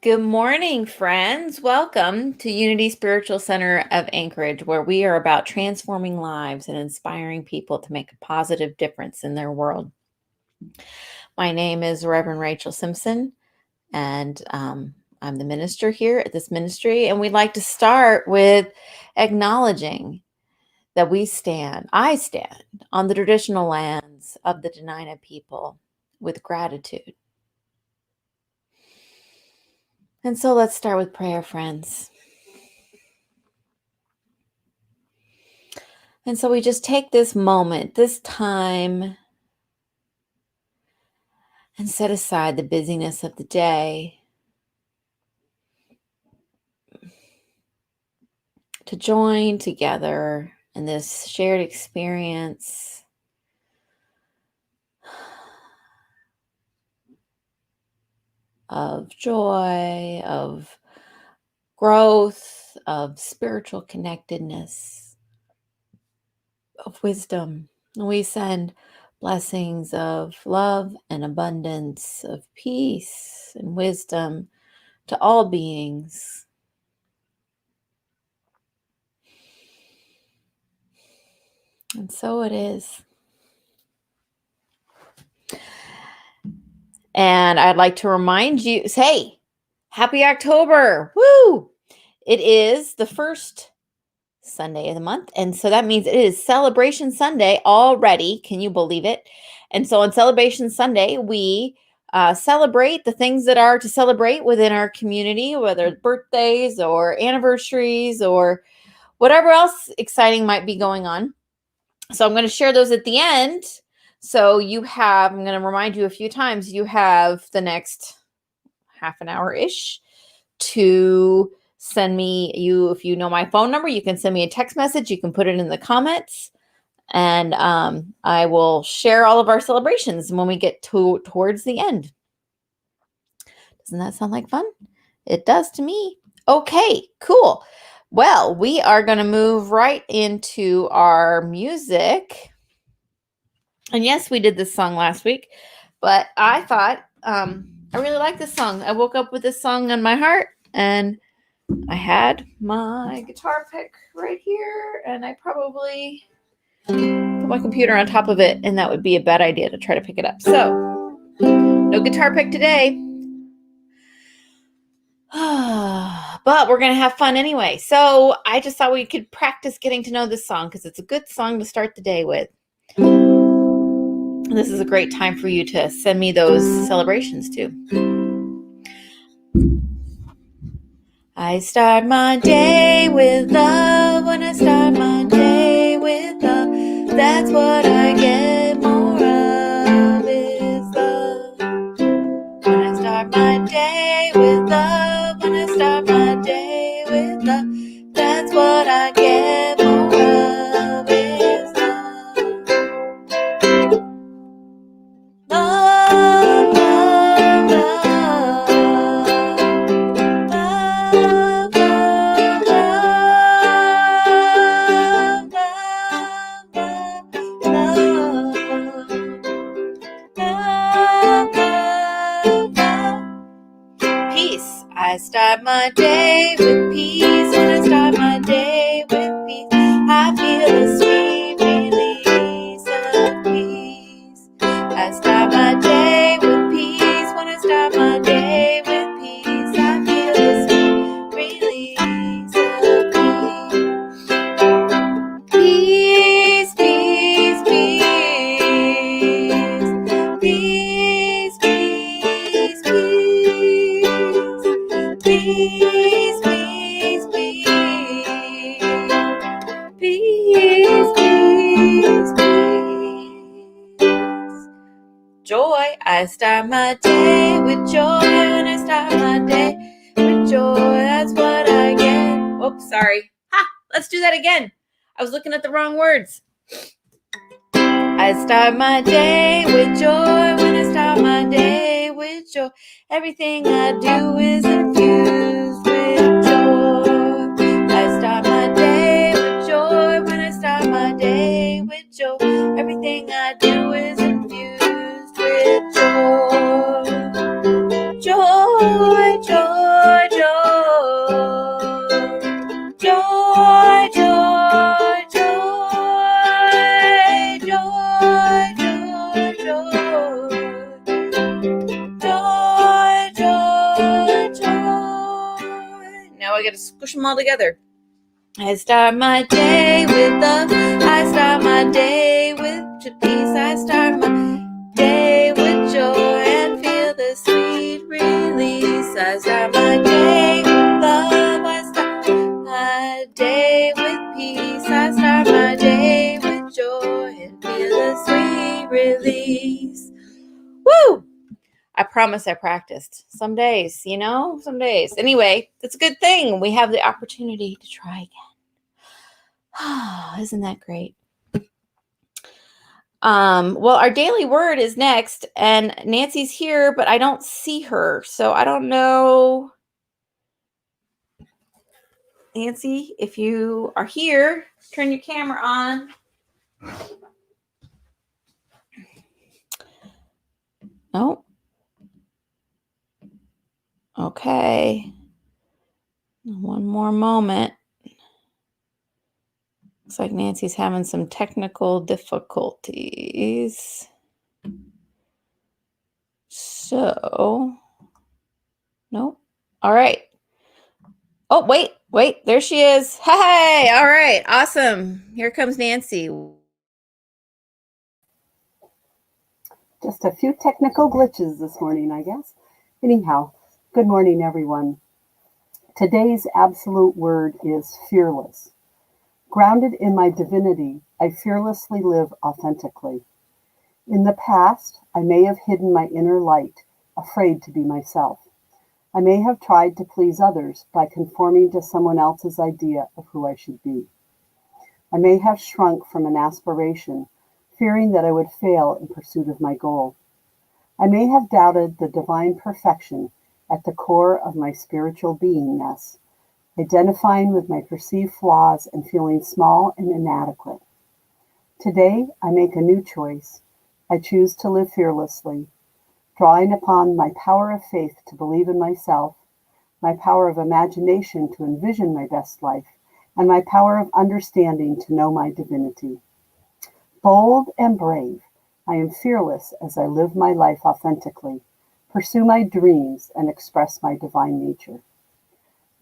Good morning, friends. Welcome to Unity Spiritual Center of Anchorage, where we are about transforming lives and inspiring people to make a positive difference in their world. My name is Reverend Rachel Simpson, and I'm the minister here at this ministry. And we'd like to start with acknowledging that I stand on the traditional lands of the Dena'ina people with gratitude. And so let's start with prayer, friends. And so we just take this moment, this time, and set aside the busyness of the day to join together in this shared experience of joy, of growth, of spiritual connectedness, of wisdom. And we send blessings of love and abundance, of peace and wisdom to all beings. And so it is. And I'd like to remind you, hey, happy October. Woo! It is the first Sunday of the month. And so that means it is Celebration Sunday already. Can you believe it? And so on Celebration Sunday, we celebrate the things that are to celebrate within our community, whether it's birthdays or anniversaries or whatever else exciting might be going on. So I'm going to share those at the end. So I'm going to remind you a few times, you have the next half an hour-ish to send me, if you know my phone number, you can send me a text message. You can put it in the comments. And I will share all of our celebrations when we get towards the end. Doesn't that sound like fun? It does to me. Okay, cool. Well, we are going to move right into our music. And yes, we did this song last week, but I thought I really like this song. I woke up with this song on my heart, and I had my guitar pick right here, and I probably put my computer on top of it, and that would be a bad idea to try to pick it up. So, no guitar pick today. But we're going to have fun anyway. So I just thought we could practice getting to know this song because it's a good song to start the day with. This is a great time for you to send me those celebrations too. I start my day with love. When I start my day with love, that's what I get more of is love. When I start my day with love, when I start my day with love, that's what I get more of is love. Love, love, love. Love, love, love, love, love, love, love. Peace. I start my day with peace. When I start my day with peace, I feel a sweet release of peace. I start my day with peace. When I start my day with peace, I feel a sweet release of peace. Peace, peace, peace. Peace, peace, peace. Peace, peace, peace. Peace, peace, peace. Joy. I start my day with joy. When I start my day with joy, that's what I get. Oops, sorry. Let's do that again. I was looking at the wrong words. I start my day with joy. When I start my day with joy, everything I do is infused with joy. I start my day with joy. When I start my day with joy, everything I do is infused with joy. Joy, joy, got to squish them all together. I start my day with love. I start my day with peace. I start my day with joy and feel the sweet release. I start my day with love. I start my day with peace. I start my day with joy and feel the sweet release. Woo! I promise I practiced. Some days, some days. Anyway, it's a good thing. We have the opportunity to try again. Isn't that great? Well, our daily word is next, and Nancy's here, but I don't see her, so I don't know. Nancy, if you are here, turn your camera on. Oh. Okay. One more moment. Looks like Nancy's having some technical difficulties. So, nope. All right. Oh, wait. There she is. Hey, all right. Awesome. Here comes Nancy. Just a few technical glitches this morning, I guess. Anyhow, good morning, everyone. Today's absolute word is fearless. Grounded in my divinity, I fearlessly live authentically. In the past, I may have hidden my inner light, afraid to be myself. I may have tried to please others by conforming to someone else's idea of who I should be. I may have shrunk from an aspiration, fearing that I would fail in pursuit of my goal. I may have doubted the divine perfection at the core of my spiritual beingness, identifying with my perceived flaws and feeling small and inadequate. Today, I make a new choice. I choose to live fearlessly, drawing upon my power of faith to believe in myself, my power of imagination to envision my best life, and my power of understanding to know my divinity. Bold and brave, I am fearless as I live my life authentically, pursue my dreams, and express my divine nature.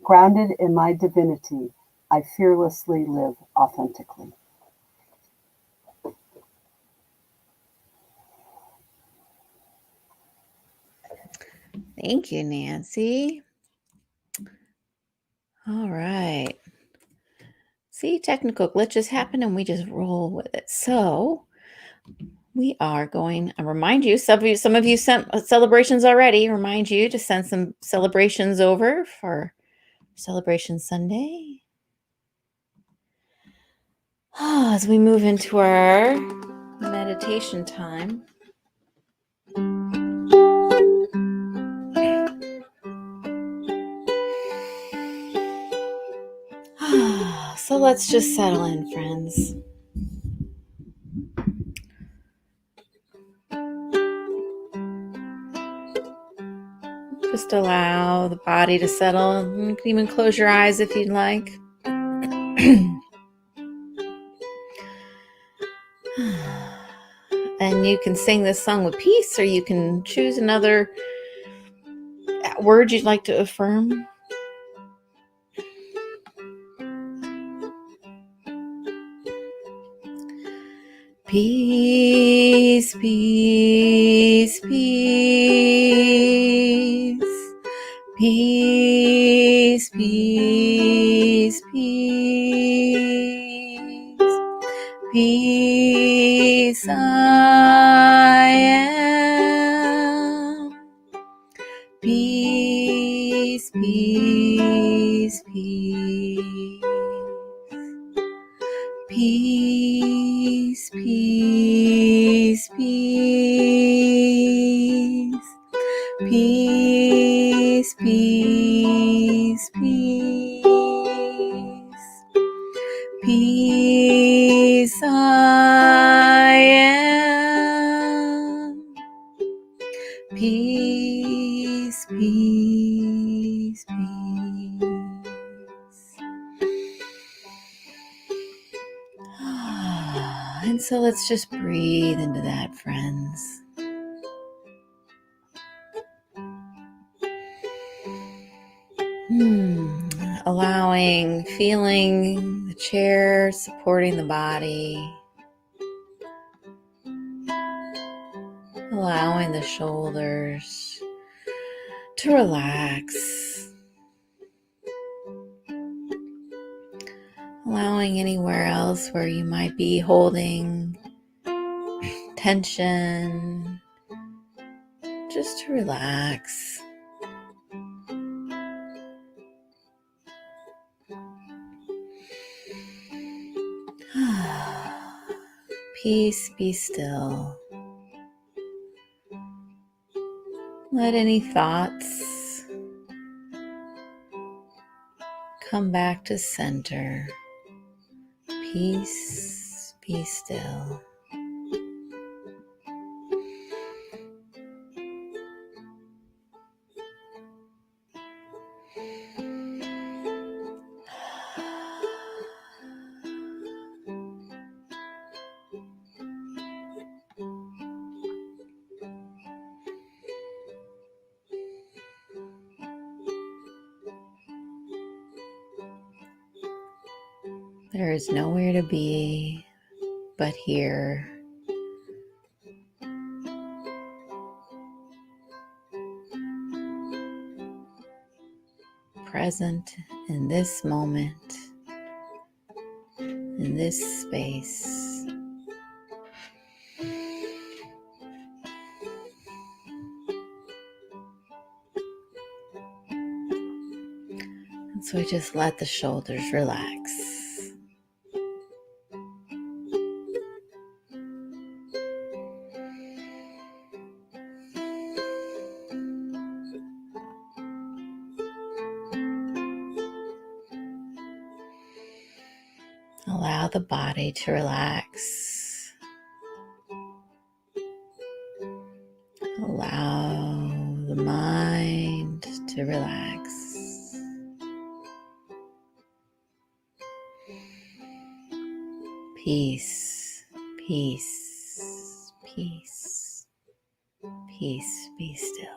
Grounded in my divinity, I fearlessly live authentically. Thank you, Nancy. All right. See, technical glitches happen and we just roll with it. So we are going to remind you, some of you sent celebrations already, remind you to send some celebrations over for Celebration Sunday. As we move into our meditation time. So let's just settle in, friends. Just allow the body to settle. You can even close your eyes if you'd like. And you can sing this song with peace, or you can choose another word you'd like to affirm. Peace, peace, peace. Peace, peace, peace. Peace I am. Peace, peace, peace. Peace, peace, peace. Peace, peace, peace. Peace I am. Peace, peace, peace. And so let's just breathe into that, friends. feeling the chair supporting the body, allowing the shoulders to relax, allowing anywhere else where you might be holding tension just to relax. Peace, be still. Let any thoughts come back to center. Peace, be still. There is nowhere to be but here. Present in this moment, in this space. And so we just let the shoulders relax. Allow the body to relax. Allow the mind to relax. Peace, peace, peace, peace, be still.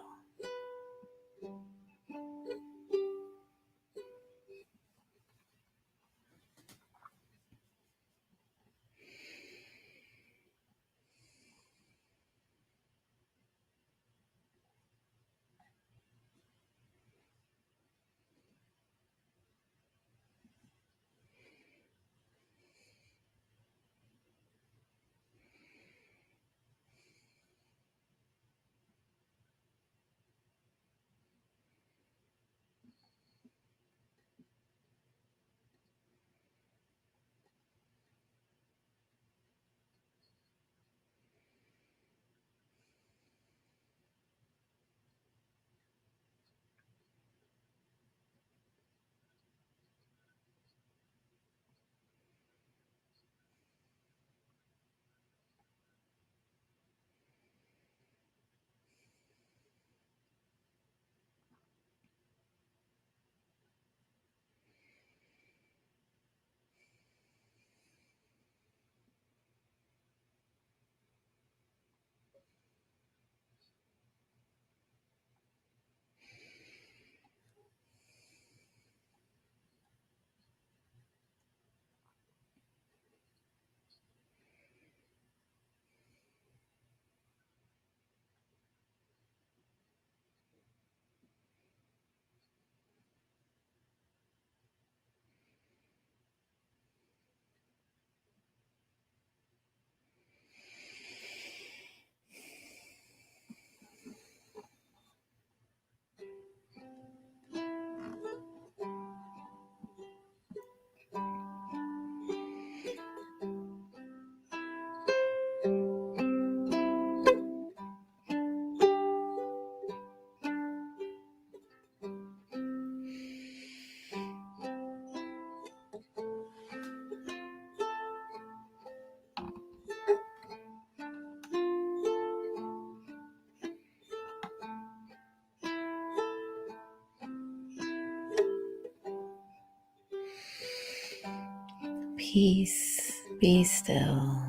Peace, be still.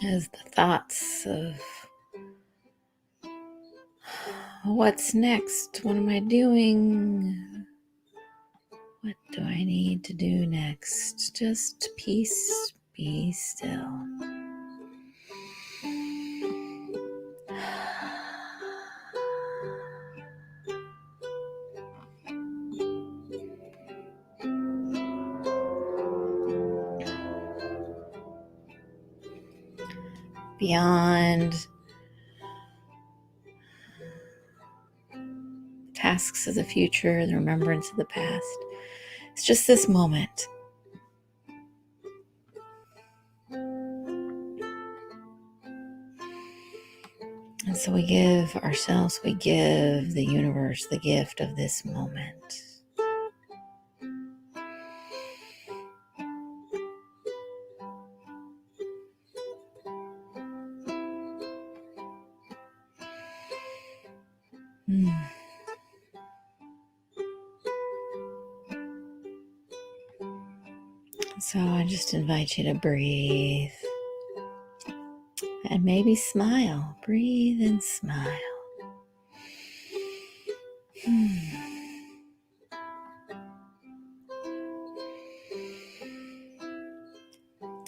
as the thoughts of what's next? What am I doing? What do I need to do next? Just peace, be still. Beyond tasks of the future, the remembrance of the past. It's just this moment. And so we give ourselves, we give the universe the gift of this moment. So I just invite you to breathe and maybe smile. Breathe and smile.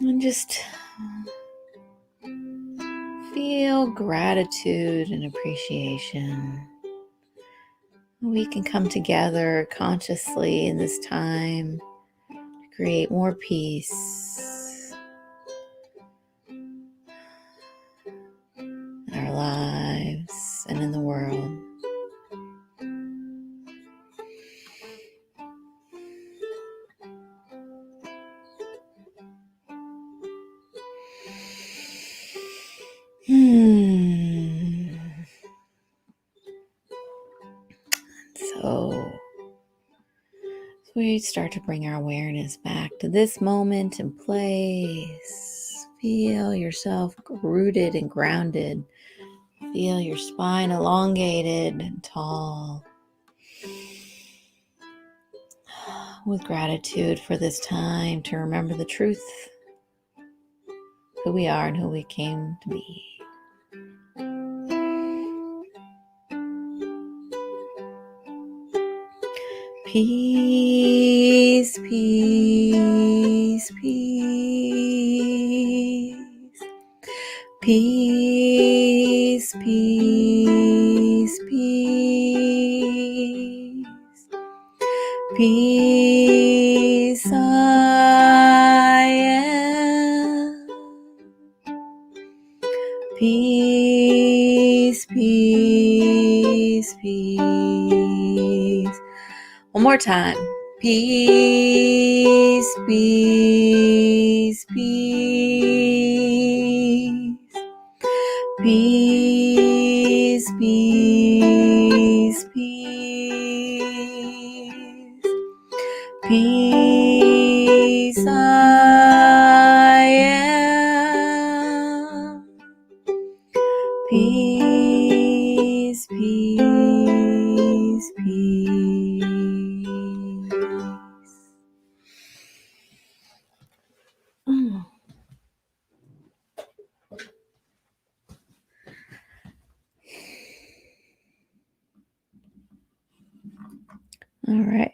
And just feel gratitude and appreciation. We can come together consciously in this time to create more peace in our lives and in the world. So we start to bring our awareness back to this moment and place. Feel yourself rooted and grounded. Feel your spine elongated and tall. With gratitude for this time to remember the truth, who we are and who we came to be. Peace, peace, peace. Peace, peace, peace. Peace I am. Peace, peace, peace. One more time. Peace, peace, peace. Peace, peace, peace. Peace I am. Peace, peace, peace. All right.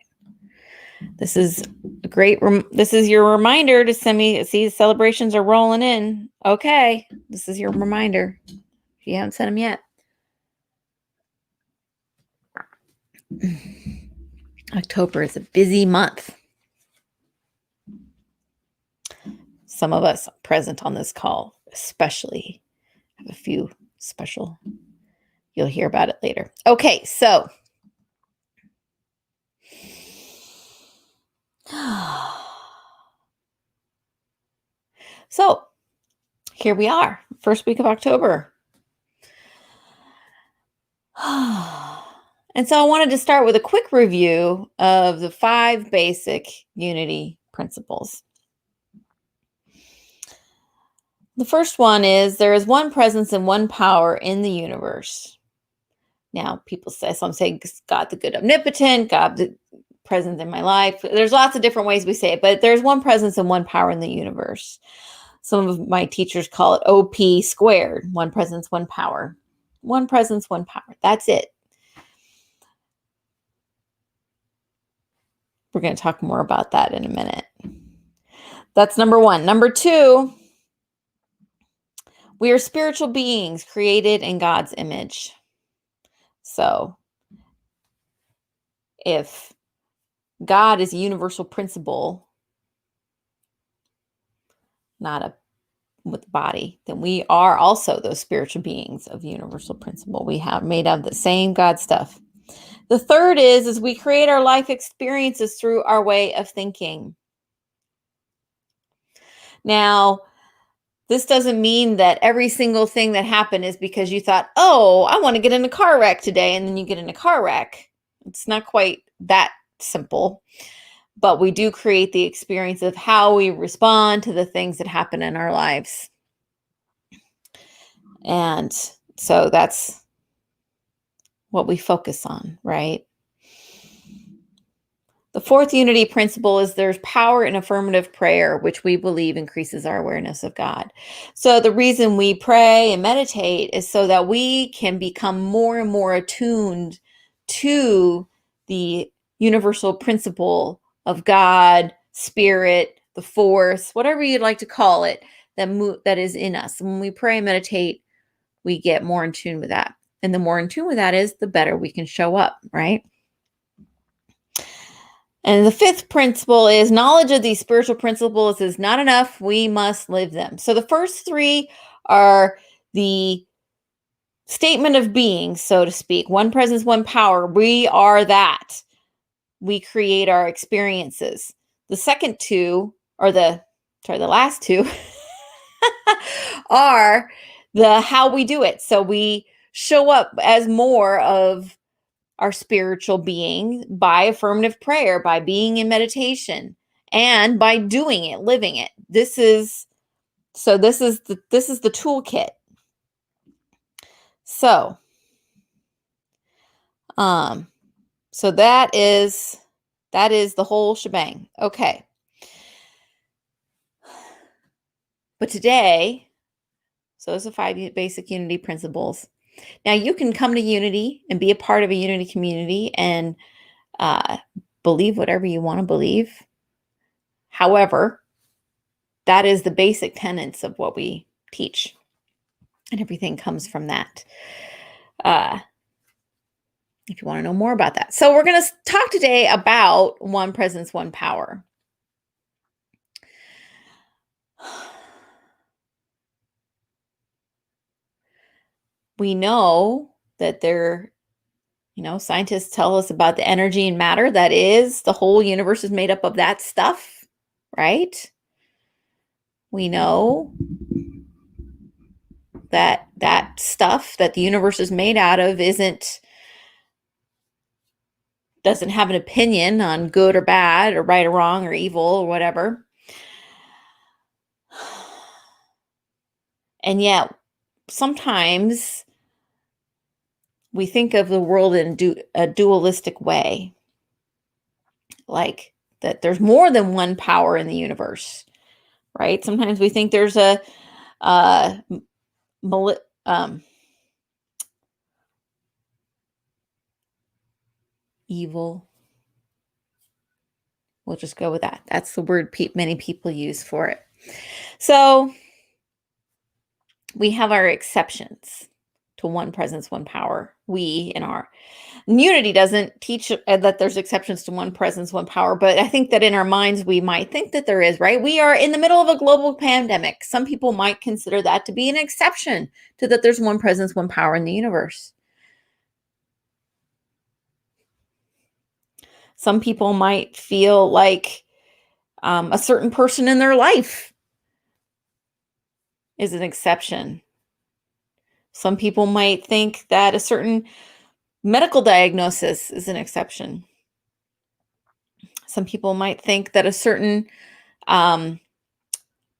This is a great, this is your reminder to send me, see the celebrations are rolling in. Okay. This is your reminder. If you haven't sent them yet. October is a busy month. Some of us present on this call, especially, have a few special. You'll hear about it later. Okay, so here we are, first week of October. And so I wanted to start with a quick review of the 5 basic unity principles. The first one is there is one presence and one power in the universe. Now, people say, some say God the good omnipotent, God the present in my life. There's lots of different ways we say it, but there's one presence and one power in the universe. Some of my teachers call it OP squared, one presence, one power. One presence, one power. That's it. We're going to talk more about that in a minute. That's number one. Number two, we are spiritual beings created in God's image. So if God is a universal principle, not a with the body, then we are also those spiritual beings of universal principle. We have made of the same God stuff. The third is we create our life experiences through our way of thinking. Now, this doesn't mean that every single thing that happened is because you thought, oh, I want to get in a car wreck today, and then you get in a car wreck. It's not quite that simple, but we do create the experience of how we respond to the things that happen in our lives. And so that's what we focus on, right? The fourth unity principle is there's power in affirmative prayer, which we believe increases our awareness of God. So the reason we pray and meditate is so that we can become more and more attuned to the universal principle of God, spirit, the force, whatever you'd like to call it, that is in us. When we pray and meditate, we get more in tune with that. And the more in tune with that is, the better we can show up, right? And the fifth principle is knowledge of these spiritual principles is not enough. We must live them. So the first three are the statement of being, so to speak. One presence, one power. We are that. We create our experiences. The second two, or the last two, are the how we do it. So we show up as more of our spiritual being by affirmative prayer, by being in meditation, and by doing it, living it. This is the toolkit. So that is the whole shebang. Okay. But today, so those are 5 basic unity principles. Now you can come to unity and be a part of a unity community and believe whatever you want to believe. However, that is the basic tenets of what we teach, and everything comes from that. If you want to know more about that. So we're going to talk today about one presence, one power. We know that scientists tell us about the energy and matter. That is, the whole universe is made up of that stuff, right? We know that stuff that the universe is made out of doesn't have an opinion on good or bad or right or wrong or evil or whatever. And yet, sometimes we think of the world in a dualistic way, like that there's more than one power in the universe, right? Sometimes we think there's evil. We'll just go with that. That's the word many people use for it. So we have our exceptions to one presence, one power. We in our unity doesn't teach that there's exceptions to one presence, one power, but I think that in our minds, we might think that there is, right? We are in the middle of a global pandemic. Some people might consider that to be an exception to that there's one presence, one power in the universe. Some people might feel like a certain person in their life is an exception. Some people might think that a certain medical diagnosis is an exception. Some people might think that a certain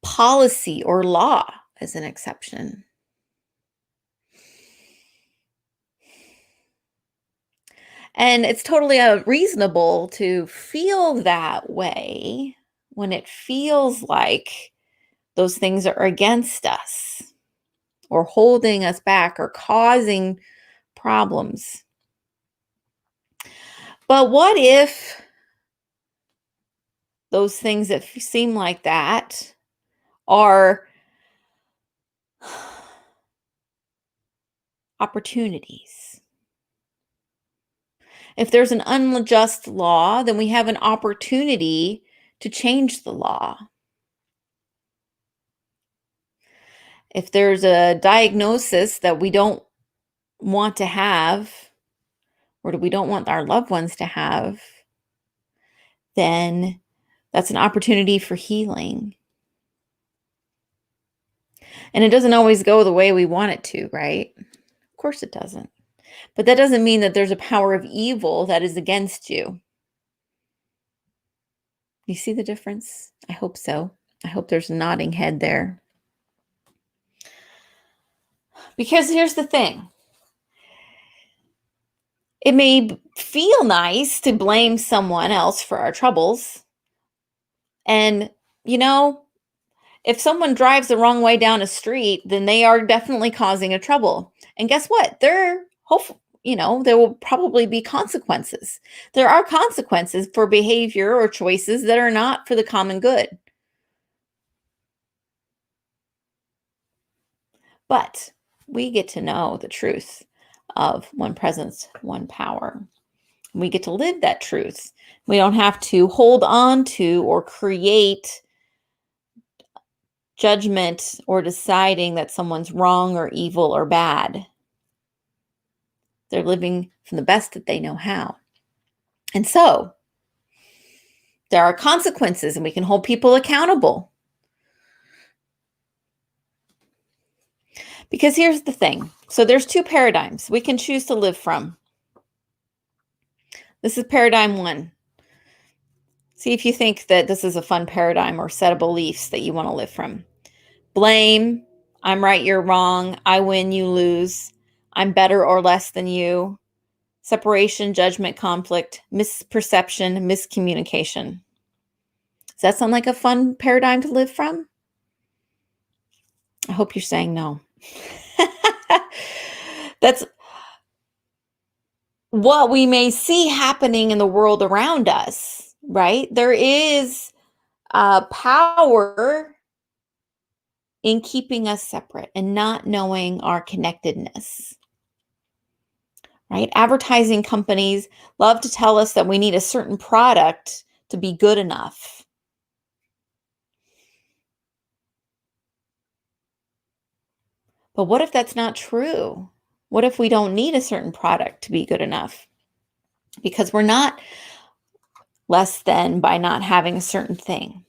policy or law is an exception. And it's totally reasonable to feel that way when it feels like those things are against us or holding us back or causing problems. But what if those things that seem like that are opportunities? If there's an unjust law, then we have an opportunity to change the law. If there's a diagnosis that we don't want to have, or we don't want our loved ones to have, then that's an opportunity for healing. And it doesn't always go the way we want it to, right? Of course it doesn't. But that doesn't mean that there's a power of evil that is against you. You see the difference? I hope so. I hope there's a nodding head there. Because here's the thing. It may feel nice to blame someone else for our troubles. And, if someone drives the wrong way down a street, then they are definitely causing a trouble. And guess what? There will probably be consequences. There are consequences for behavior or choices that are not for the common good. But we get to know the truth of one presence, one power. We get to live that truth. We don't have to hold on to or create judgment or deciding that someone's wrong or evil or bad. They're living from the best that they know how. And so there are consequences, and we can hold people accountable. Because here's the thing. So there's two paradigms we can choose to live from. This is paradigm one. See if you think that this is a fun paradigm or set of beliefs that you want to live from. Blame, I'm right, you're wrong, I win, you lose, I'm better or less than you, separation, judgment, conflict, misperception, miscommunication. Does that sound like a fun paradigm to live from? I hope you're saying no. That's what we may see happening in the world around us, right? There is power in keeping us separate and not knowing our connectedness, right? Advertising companies love to tell us that we need a certain product to be good enough. But what if that's not true? What if we don't need a certain product to be good enough? Because we're not less than by not having a certain thing.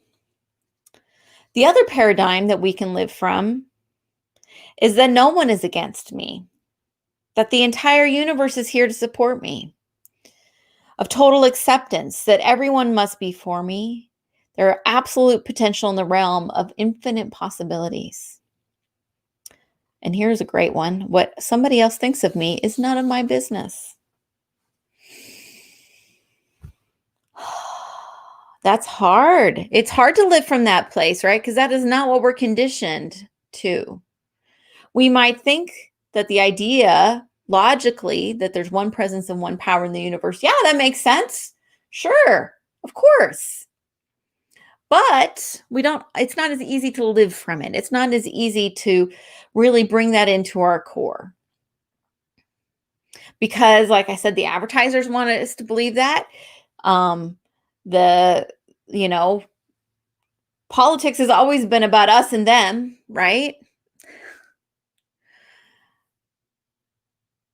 The other paradigm that we can live from is that no one is against me, that the entire universe is here to support me, of total acceptance that everyone must be for me. There are absolute potential in the realm of infinite possibilities. And here's a great one. What somebody else thinks of me is none of my business. That's hard. It's hard to live from that place, right? Because that is not what we're conditioned to. We might think that the idea, logically, that there's one presence and one power in the universe. Yeah, that makes sense. Sure, of course. But it's not as easy to live from it. It's not as easy to really bring that into our core. Because, like I said, the advertisers want us to believe that. Politics has always been about us and them, right?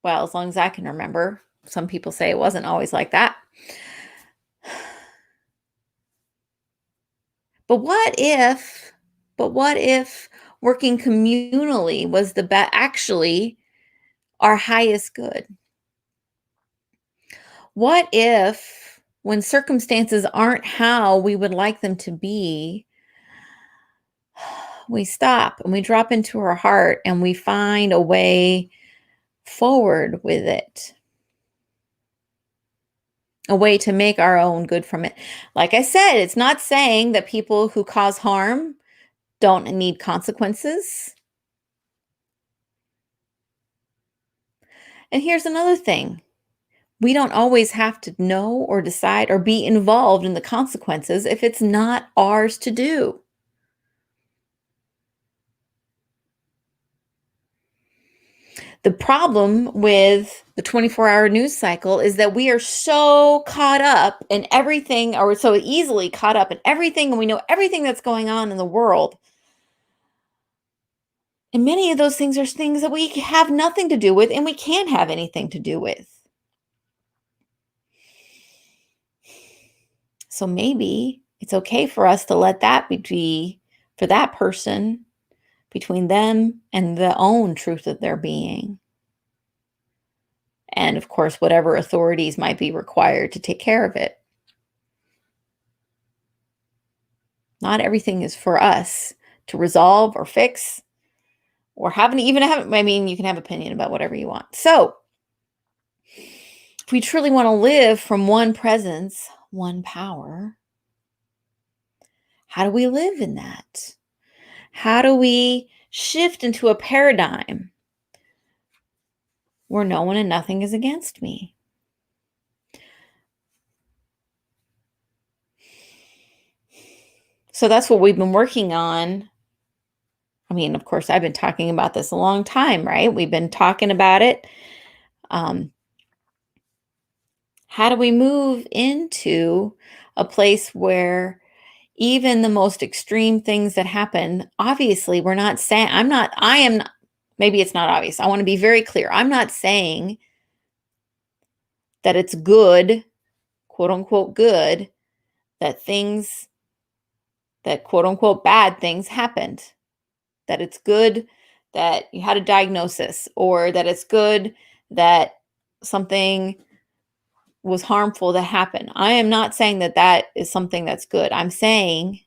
Well, as long as I can remember. Some people say it wasn't always like that. But what if working communally was actually our highest good? What if when circumstances aren't how we would like them to be, we stop and we drop into our heart and we find a way forward with it? A way to make our own good from it. Like I said, it's not saying that people who cause harm don't need consequences. And here's another thing. We don't always have to know or decide or be involved in the consequences if it's not ours to do. The problem with the 24-hour news cycle is that we are so caught up in everything, or so easily caught up in everything, and we know everything that's going on in the world. And many of those things are things that we have nothing to do with, and we can't have anything to do with. So maybe it's okay for us to let that be for that person, between them and the own truth of their being. And of course, whatever authorities might be required to take care of it. Not everything is for us to resolve or fix or even have, I mean, you can have opinion about whatever you want. So if we truly want to live from one presence, one power, how do we live in that? How do we shift into a paradigm where no one and nothing is against me? So that's what we've been working on. I mean, of course, I've been talking about this a long time, right? We've been talking about it. How do we move into a place where even the most extreme things that happen, obviously, we're not saying, maybe it's not obvious. I want to be very clear. I'm not saying that it's good, quote unquote, good, that quote unquote bad things happened. That it's good that you had a diagnosis, or that it's good that something was harmful that happened. I am not saying that that is something that's good. I'm saying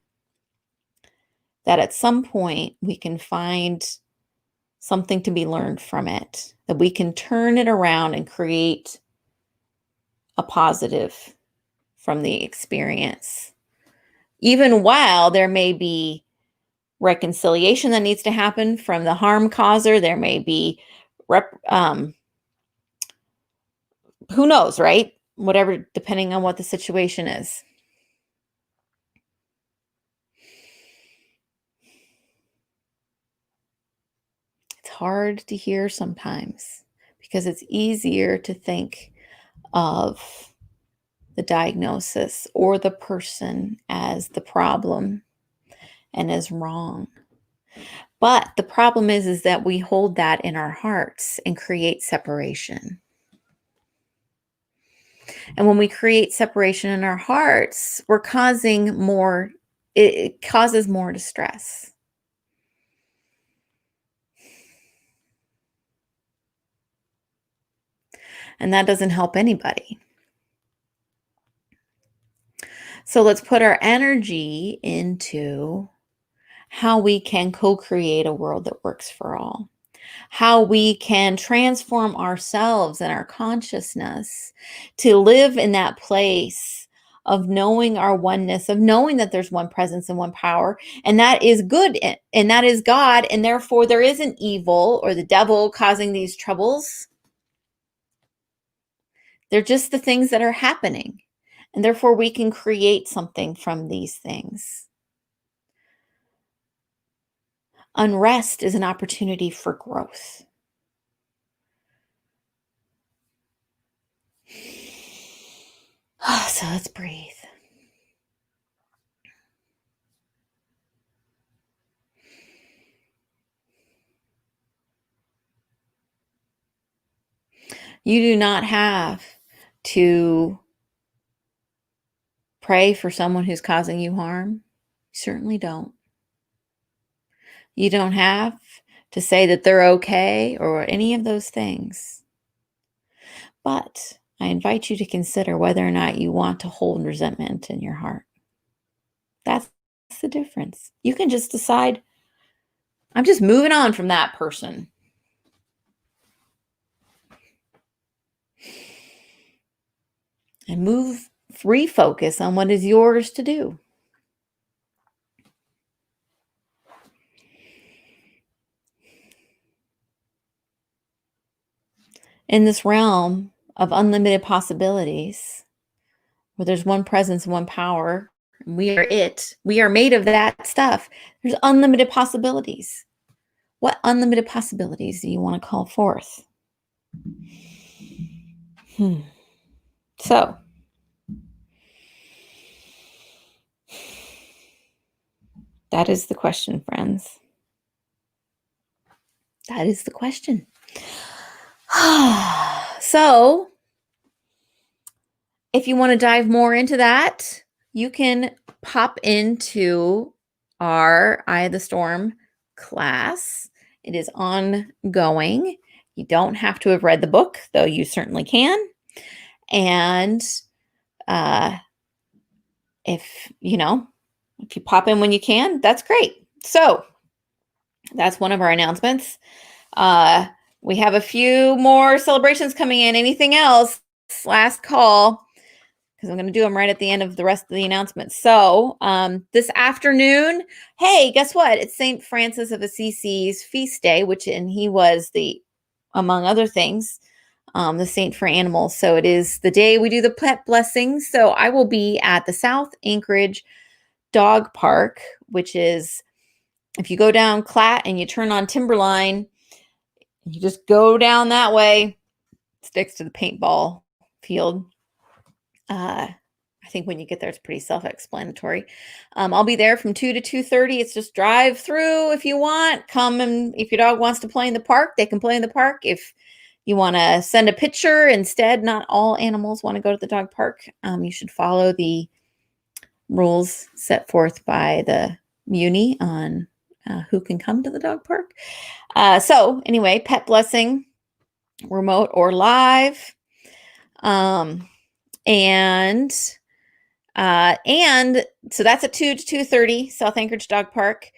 that at some point we can find something to be learned from it, that we can turn it around and create a positive from the experience. Even while there may be reconciliation that needs to happen from the harm causer, there may be who knows, right? Whatever, depending on what the situation is. It's hard to hear sometimes because it's easier to think of the diagnosis or the person as the problem and as wrong. But the problem is that we hold that in our hearts and create separation. And when we create separation in our hearts, we're causing more, it causes more distress. And that doesn't help anybody. So let's put our energy into how we can co-create a world that works for all. How we can transform ourselves and our consciousness to live in that place of knowing our oneness, of knowing that there's one presence and one power, and that is good, and that is God, and therefore there isn't evil or the devil causing these troubles. They're just the things that are happening, and therefore we can create something from these things. Unrest is an opportunity for growth. So let's breathe. You do not have to pray for someone who's causing you harm. You certainly don't. You don't have to say that they're okay or any of those things. But I invite you to consider whether or not you want to hold resentment in your heart. That's the difference. You can just decide, I'm just moving on from that person. And refocus on what is yours to do. in this realm of unlimited possibilities, where there's one presence, one power, and we are it. We are made of that stuff. There's unlimited possibilities. What unlimited possibilities do you want to call forth? So, that is the question, friends. That is the question. So, if you want to dive more into that, you can pop into our Eye of the Storm class. It is ongoing. You don't have to have read the book, though you certainly can. And if you pop in when you can, that's great. So that's one of our announcements. We have a few more celebrations coming in. Anything else? Last call, because I'm going to do them right at the end of the rest of the announcements. So this afternoon, hey, guess what? It's St. Francis of Assisi's feast day, and he was among other things, the saint for animals. So it is the day we do the pet blessings. So I will be at the South Anchorage Dog Park, which is, if you go down Clatt and you turn on Timberline, you just go down that way. It's next to the paintball field. I think when you get there, it's pretty self-explanatory. I'll be there from 2 to 2:30. It's just drive through if you want. Come, and if your dog wants to play in the park, they can play in the park. If you want to send a picture instead, not all animals want to go to the dog park. You should follow the rules set forth by the Muni on who can come to the dog park. So anyway, pet blessing, remote or live. And so that's at 2 to 2:30, South Anchorage Dog Park.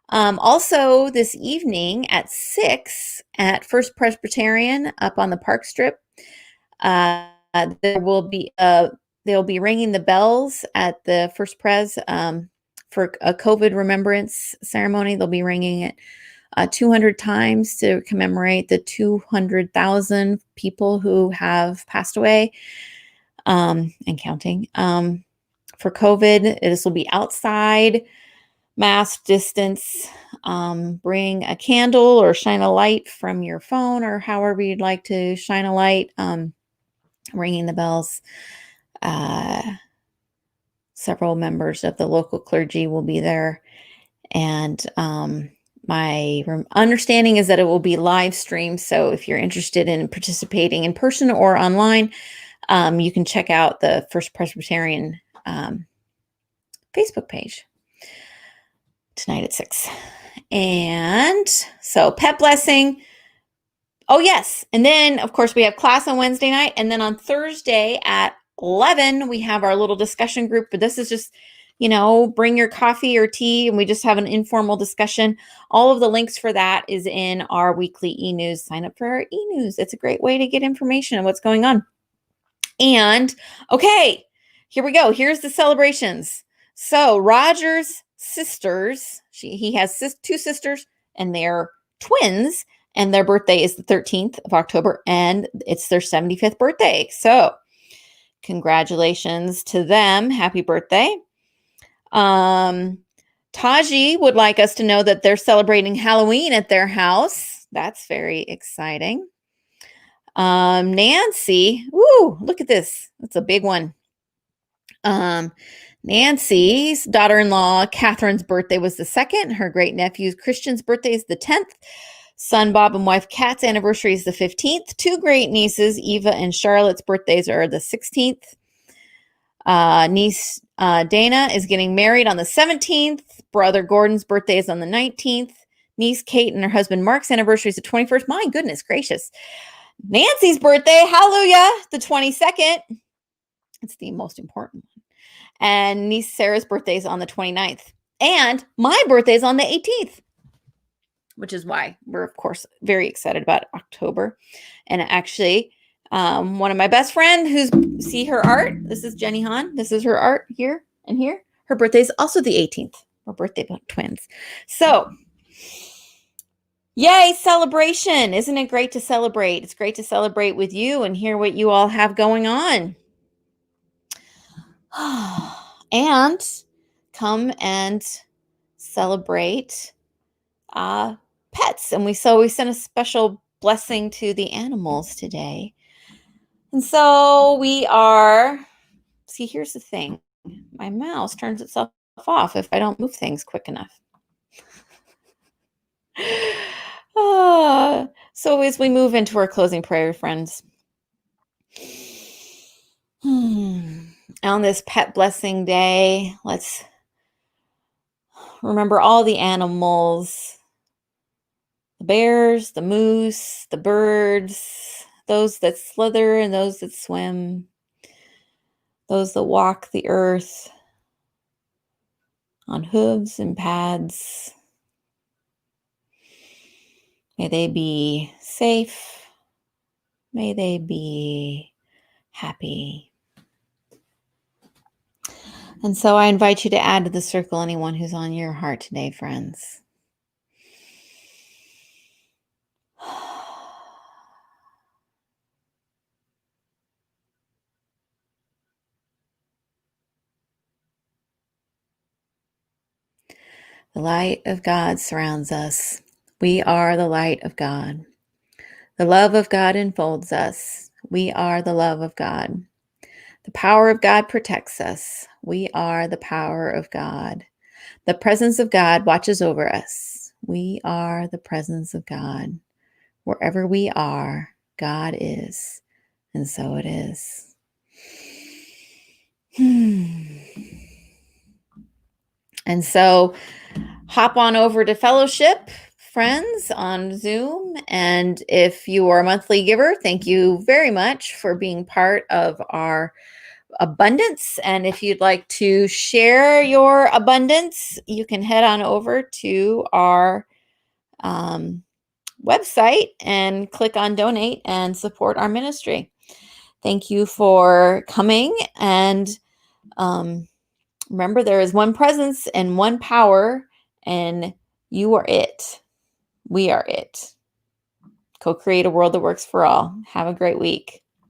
Also this evening at 6 at First Presbyterian up on the Park Strip, they'll be ringing the bells at the First Pres for a COVID remembrance ceremony. They'll be ringing it 200 times to commemorate the 200,000 people who have passed away and counting for COVID. This will be outside, mask distance. Bring a candle or shine a light from your phone or however you'd like to shine a light. Ringing the bells. Several members of the local clergy will be there. And my understanding is that it will be live streamed. So if you're interested in participating in person or online, you can check out the First Presbyterian Facebook page tonight at 6. And so pet blessing. Oh, yes. And then, of course, we have class on Wednesday night. And then on Thursday at 11, we have our little discussion group. But this is just, bring your coffee or tea, and we just have an informal discussion. All of the links for that is in our weekly e-news. Sign up for our e-news. It's a great way to get information on what's going on. And, okay, here we go. Here's the celebrations. So Roger's sisters, he has 2 sisters, and they're twins. And their birthday is the 13th of October, and it's their 75th birthday. So congratulations to them. Happy birthday. Taji would like us to know that they're celebrating Halloween at their house. That's very exciting. Nancy, woo, look at this. That's a big one. Nancy's daughter-in-law, Catherine's birthday was the 2nd. Her great-nephew, Christian's birthday is the 10th. Son Bob and wife Kat's anniversary is the 15th. 2 great nieces, Eva and Charlotte's birthdays are the 16th. Niece Dana is getting married on the 17th. Brother Gordon's birthday is on the 19th. Niece Kate and her husband Mark's anniversary is the 21st. My goodness gracious. Nancy's birthday, hallelujah, the 22nd. It's the most important one. And niece Sarah's birthday is on the 29th. And my birthday is on the 18th. Which is why we're, of course, very excited about October. And actually, one of my best friends see her art. This is Jenny Hahn. This is her art here and here. Her birthday is also the 18th. We're birthday twins. So Yay, celebration. Isn't it great to celebrate? It's great to celebrate with you and hear what you all have going on. And come and celebrate pets. And we sent a special blessing to the animals today. And so we are, see, here's the thing. My mouse turns itself off if I don't move things quick enough. So as we move into our closing prayer, friends, on this pet blessing day, let's remember all the animals, the bears, the moose, the birds, those that slither and those that swim, those that walk the earth on hooves and pads. May they be safe. May they be happy. And so I invite you to add to the circle anyone who's on your heart today, friends. The light of God surrounds us. We are the light of God. The love of God enfolds us. We are the love of God. The power of God protects us. We are the power of God. The presence of God watches over us. We are the presence of God. Wherever we are, God is, and so it is. And so hop on over to Fellowship, friends, on Zoom. And if you are a monthly giver, thank you very much for being part of our abundance. And if you'd like to share your abundance, you can head on over to our website and click on donate and support our ministry. Thank you for coming. And remember, there is one presence and one power, and you are it. We are it. Co-create a world that works for all. Have a great week.